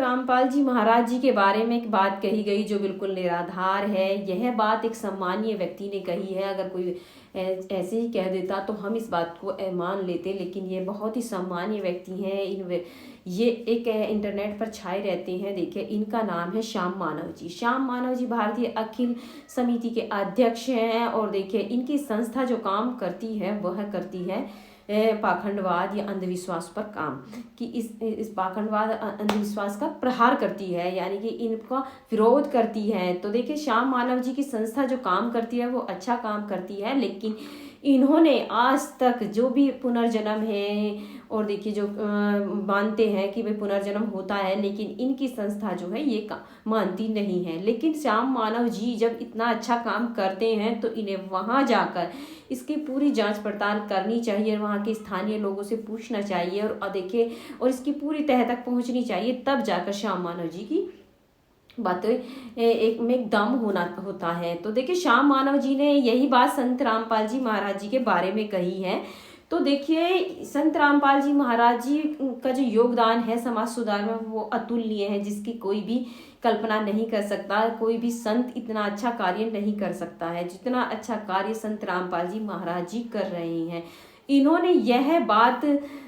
रामपाल जी महाराज जी के बारे में एक बात कही गई जो बिल्कुल निराधार है। यह बात एक सम्मानीय व्यक्ति ने कही है। अगर कोई ऐसे ही कह देता तो हम इस बात को मान लेते, लेकिन ये बहुत ही सम्मानीय व्यक्ति हैं। ये एक इंटरनेट पर छाए रहते हैं। देखिए, इनका नाम है श्याम मानव जी। श्याम मानव जी भारतीय अखिल समिति के अध्यक्ष हैं। और देखिए, इनकी संस्था जो काम करती है वह करती है पाखंडवाद या अंधविश्वास पर काम, कि इस पाखंडवाद अंधविश्वास का प्रहार करती है, यानी कि इनका विरोध करती है। तो देखिए, श्याम मानव जी की संस्था जो काम करती है वो अच्छा काम करती है, लेकिन इन्होंने आज तक जो भी पुनर्जन्म है, और देखिए जो मानते हैं कि भाई पुनर्जन्म होता है, लेकिन इनकी संस्था जो है ये मानती नहीं है। लेकिन श्याम मानव जी जब इतना अच्छा काम करते हैं तो इन्हें वहां जाकर इसकी पूरी जांच पड़ताल करनी चाहिए, वहाँ के स्थानीय लोगों से पूछना चाहिए, और देखिए और इसकी पूरी तह तक पहुंचनी चाहिए, तब जाकर श्याम मानव जी की बातें एक में दम होता है। तो देखिए, श्याम मानव जी ने यही बात संत रामपाल जी महाराज जी के बारे में कही है। तो देखिए, संत रामपाल जी महाराज जी का जो योगदान है समाज सुधार में वो अतुलनीय है, जिसकी कोई भी कल्पना नहीं कर सकता। कोई भी संत इतना अच्छा कार्य नहीं कर सकता है जितना अच्छा कार्य संत रामपाल जी महाराज जी कर रहे हैं। इन्होंने यह बात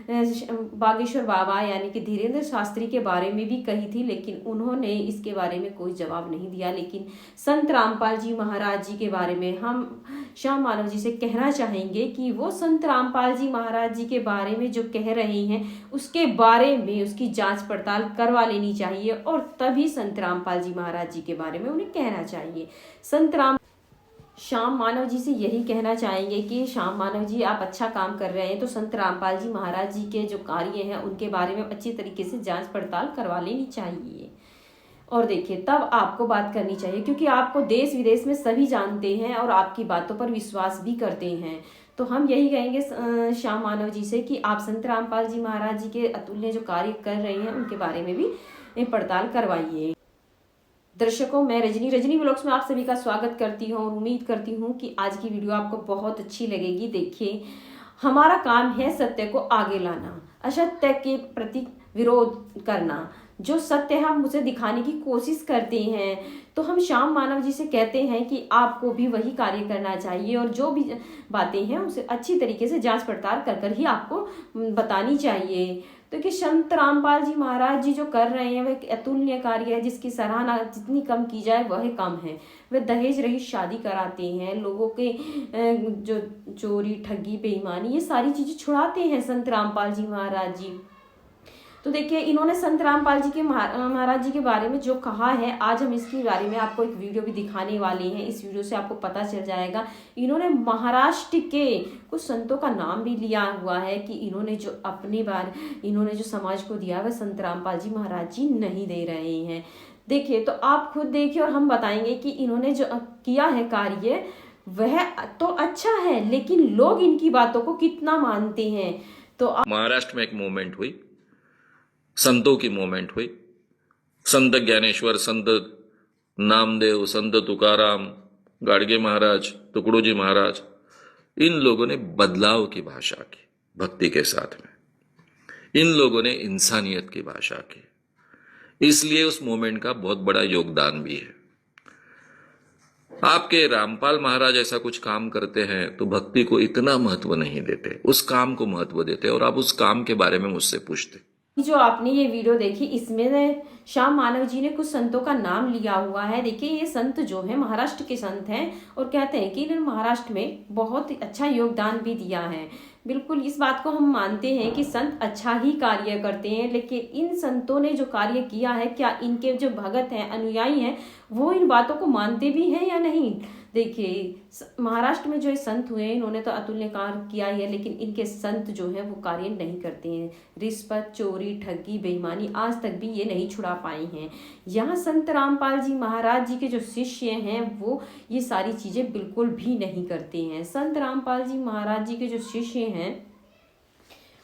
बागेश्वर बाबा यानी कि धीरेन्द्र शास्त्री के बारे में भी कही थी, लेकिन उन्होंने इसके बारे में कोई जवाब नहीं दिया। लेकिन संत रामपाल जी महाराज जी के बारे में हम श्याम मानव जी से कहना चाहेंगे कि वो संत रामपाल जी महाराज जी के बारे में जो कह रहे हैं उसके बारे में उसकी जांच पड़ताल करवा लेनी चाहिए, और तभी संत रामपाल जी महाराज जी के बारे में उन्हें कहना चाहिए। श्याम मानव जी से यही कहना चाहेंगे कि श्याम मानव जी, आप अच्छा काम कर रहे हैं, तो संत रामपाल जी महाराज जी के जो कार्य हैं उनके बारे में अच्छी तरीके से जांच पड़ताल करवा लेनी चाहिए। और देखिए, तब आपको बात करनी चाहिए, क्योंकि आपको देश विदेश में सभी जानते हैं और आपकी बातों पर विश्वास भी करते हैं। तो हम यही कहेंगे श्याम मानव जी से कि आप संत रामपाल जी महाराज जी के अतुल्य जो कार्य कर रहे हैं उनके बारे में भी पड़ताल करवाइए। दर्शकों, मैं रजनी व्लॉग्स में आप सभी का स्वागत करती हूँ और उम्मीद करती हूँ कि आज की वीडियो आपको बहुत अच्छी लगेगी। देखिए, हमारा काम है सत्य को आगे लाना, असत्य के प्रति विरोध करना। जो सत्य हम उसे दिखाने की कोशिश करते हैं, तो हम श्याम मानव जी से कहते हैं कि आपको भी वही कार्य करना चाहिए, और जो भी बातें हैं उसे अच्छी तरीके से जांच पड़ताल कर ही आपको बतानी चाहिए। तो कि संत रामपाल जी महाराज जी जो कर रहे हैं वह एक अतुल्य कार्य है, जिसकी सराहना जितनी कम की जाए वह कम है। वे दहेज रहित शादी कराते हैं, लोगों के जो चोरी ठगी बेईमानी ये सारी चीजें छुड़ाते हैं संत रामपाल जी महाराज जी। तो देखिए, इन्होंने संत रामपाल जी के महाराज जी के बारे में जो कहा है, आज हम इसके बारे में आपको एक वीडियो भी दिखाने वाले हैं। इस वीडियो से आपको पता चल जाएगा। इन्होंने महाराष्ट्र के कुछ संतों का नाम भी लिया हुआ है कि इन्होंने जो समाज को दिया वह संत रामपाल जी महाराज जी नहीं दे रहे हैं। देखिए, तो आप खुद देखिए और हम बताएंगे कि इन्होंने जो किया है कार्य वह तो अच्छा है, लेकिन लोग इनकी बातों को कितना मानते हैं। तो महाराष्ट्र में एक मूवमेंट हुई, संतों की मूवमेंट हुई। संत ज्ञानेश्वर, संत नामदेव, संत तुकाराम, गाडगे महाराज, टुकड़ोजी महाराज, इन लोगों ने बदलाव की भाषा की भक्ति के साथ में। इन लोगों ने इंसानियत की भाषा की, इसलिए उस मूवमेंट का बहुत बड़ा योगदान भी है। आपके रामपाल महाराज ऐसा कुछ काम करते हैं तो भक्ति को इतना महत्व नहीं देते, उस काम को महत्व देते, और आप उस काम के बारे में मुझसे पूछते। जो आपने ये वीडियो देखी, इसमें श्याम मानव जी ने कुछ संतों का नाम लिया हुआ है। देखिए, ये संत जो है महाराष्ट्र के संत हैं, और कहते हैं कि इन्होंने महाराष्ट्र में बहुत अच्छा योगदान भी दिया है। बिल्कुल इस बात को हम मानते हैं कि संत अच्छा ही कार्य करते हैं, लेकिन इन संतों ने जो कार्य किया है, क्या इनके जो भगत हैं, अनुयायी हैं, वो इन बातों को मानते भी हैं या नहीं। देखिए, महाराष्ट्र में जो संत हुए इन्होंने तो अतुल्य कार्य किया ही है, लेकिन इनके संत जो है वो कार्य नहीं करते हैं। रिश्वत, चोरी, ठगी, बेईमानी आज तक भी ये नहीं छुड़ा पाए हैं। यहाँ संत रामपाल जी महाराज जी के जो शिष्य हैं वो ये सारी चीजें बिल्कुल भी नहीं करते हैं। संत रामपाल जी महाराज जी के जो शिष्य हैं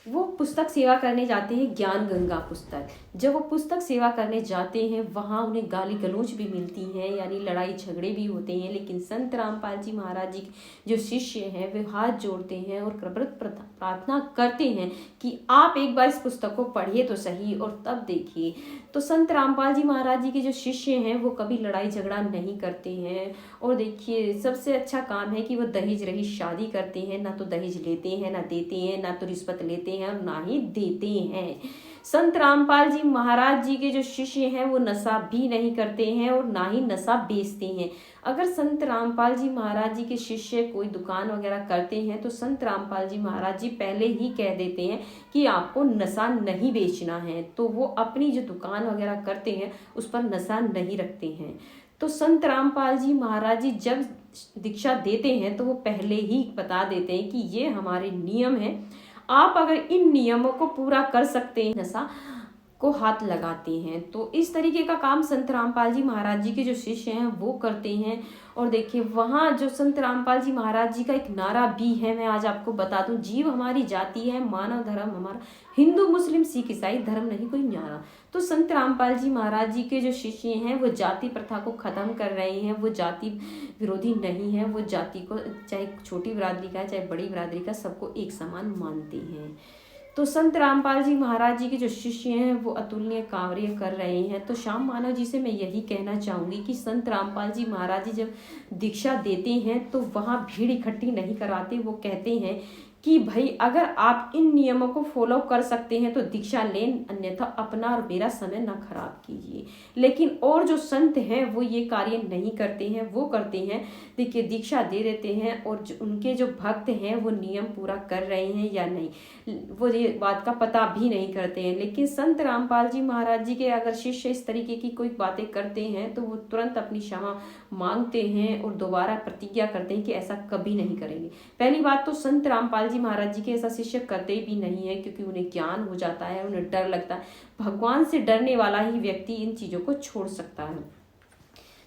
वो पुस्तक सेवा करने जाते हैं, ज्ञान गंगा पुस्तक। जब वो पुस्तक सेवा करने जाते हैं वहाँ उन्हें गाली गलौज भी मिलती हैं, यानी लड़ाई झगड़े भी होते हैं। लेकिन संत रामपाल जी महाराज जी जो शिष्य हैं वे हाथ जोड़ते हैं और कृतज्ञ प्रार्थना करते हैं कि आप एक बार इस पुस्तक को पढ़िए तो सही, और तब देखिए। तो संत रामपाल जी महाराज जी के जो शिष्य हैं वो कभी लड़ाई झगड़ा नहीं करते हैं। और देखिए सबसे अच्छा काम है कि वो दहेज रहित शादी करते हैं, ना तो दहेज लेते हैं, ना देते हैं, ना तो रिश्वत लेते हैं और ना ही देते हैं। संत रामपाल जी महाराज जी के जो शिष्य हैं वो नशा भी नहीं करते हैं और ना ही नशा बेचते हैं। अगर संत रामपाल जी महाराज जी के शिष्य कोई दुकान वगैरह करते हैं तो संत रामपाल जी महाराज जी पहले ही कह देते हैं कि आपको नशा नहीं बेचना है, तो वो अपनी जो दुकान वगैरह करते हैं उस पर नशा नहीं रखते हैं। तो संत रामपाल जी महाराज जी जब दीक्षा देते हैं तो वो पहले ही बता देते हैं कि ये हमारे नियम हैं, आप अगर इन नियमों को पूरा कर सकते हैं नशा को हाथ लगाते हैं। तो इस तरीके का काम संत रामपाल जी महाराज जी के जो शिष्य हैं वो करते हैं। और देखिए वहाँ जो संत रामपाल जी महाराज जी का एक नारा भी है, मैं आज आपको बता दूं, जीव हमारी जाति है, मानव धर्म हमारा, हिंदू मुस्लिम सिख ईसाई धर्म नहीं कोई न्यारा। तो संत रामपाल जी महाराज जी के जो शिष्य हैं वो जाति प्रथा को खत्म कर रहे हैं, वो जाति विरोधी नहीं है, वो जाति को चाहे छोटी बिरादरी का चाहे बड़ी बिरादरी का सबको एक समान मानते हैं। तो संत रामपाल जी महाराज जी के जो शिष्य हैं वो अतुलनीय कार्य कर रहे हैं। तो श्याम मानव जी से मैं यही कहना चाहूँगी कि संत रामपाल जी महाराज जी जब दीक्षा देते हैं तो वहाँ भीड़ इकट्ठी नहीं कराते, वो कहते हैं कि भाई अगर आप इन नियमों को फॉलो कर सकते हैं तो दीक्षा लें, अन्यथा अपना और मेरा समय ना खराब कीजिए। लेकिन और जो संत हैं वो ये कार्य नहीं करते हैं, वो करते हैं देखिए दीक्षा दे देते हैं और जो उनके जो भक्त हैं वो नियम पूरा कर रहे हैं या नहीं वो ये बात का पता भी नहीं करते हैं। लेकिन संत रामपाल जी महाराज जी के अगर शिष्य इस तरीके की कोई बातें करते हैं तो वो तुरंत अपनी क्षमा मांगते हैं और दोबारा प्रतिज्ञा करते हैं कि ऐसा कभी नहीं करेंगे। पहली बात तो संत रामपाल जी महाराज जी के ऐसा शिष्य करते भी नहीं है क्योंकि उन्हें ज्ञान हो जाता है, उन्हें डर लगता है। भगवान से डरने वाला ही व्यक्ति इन चीजों को छोड़ सकता है।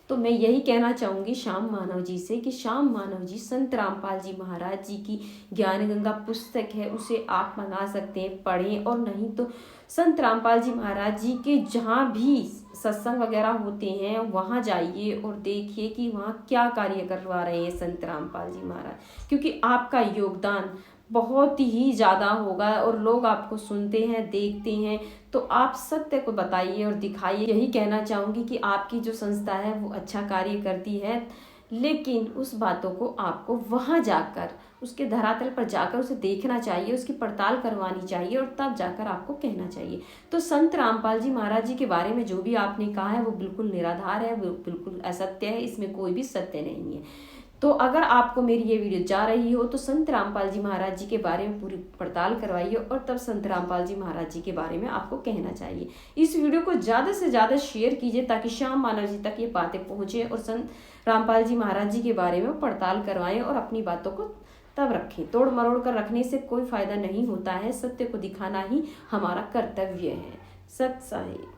तो मैं यही कहना चाहूंगी श्याम मानव जी से कि श्याम मानव जी संत रामपाल जी महाराज जी की ज्ञान गंगा पुस्तक है, उसे आप मंगा सकते हैं, पढ़ें। और नहीं तो संत रामपाल जी महाराज जी के जहाँ भी सत्संग वगैरह होते हैं वहाँ जाइए और देखिए कि वहाँ क्या कार्य करवा रहे हैं संत रामपाल जी महाराज, क्योंकि आपका योगदान बहुत ही ज़्यादा होगा और लोग आपको सुनते हैं, देखते हैं। तो आप सत्य को बताइए और दिखाइए। यही कहना चाहूँगी कि आपकी जो संस्था है वो अच्छा कार्य करती है, लेकिन उस बातों को आपको वहाँ जाकर उसके धरातल पर जाकर उसे देखना चाहिए, उसकी पड़ताल करवानी चाहिए और तब जाकर आपको कहना चाहिए। तो संत रामपाल जी महाराज जी के बारे में जो भी आपने कहा है वो बिल्कुल निराधार है, वो बिल्कुल असत्य है, इसमें कोई भी सत्य नहीं है। तो अगर आपको मेरी ये वीडियो जा रही हो तो संत रामपाल जी महाराज जी के बारे में पूरी पड़ताल करवाइए और तब संत रामपाल जी महाराज जी के बारे में आपको कहना चाहिए। इस वीडियो को ज़्यादा से ज़्यादा शेयर कीजिए ताकि श्याम मानव जी तक ये बातें पहुँचे और संत रामपाल जी महाराज जी के बारे में पड़ताल करवाएं और अपनी बातों को तब रखें। तोड़ मरोड़ कर रखने से कोई फायदा नहीं होता है, सत्य को दिखाना ही हमारा कर्तव्य है। सत साहिब।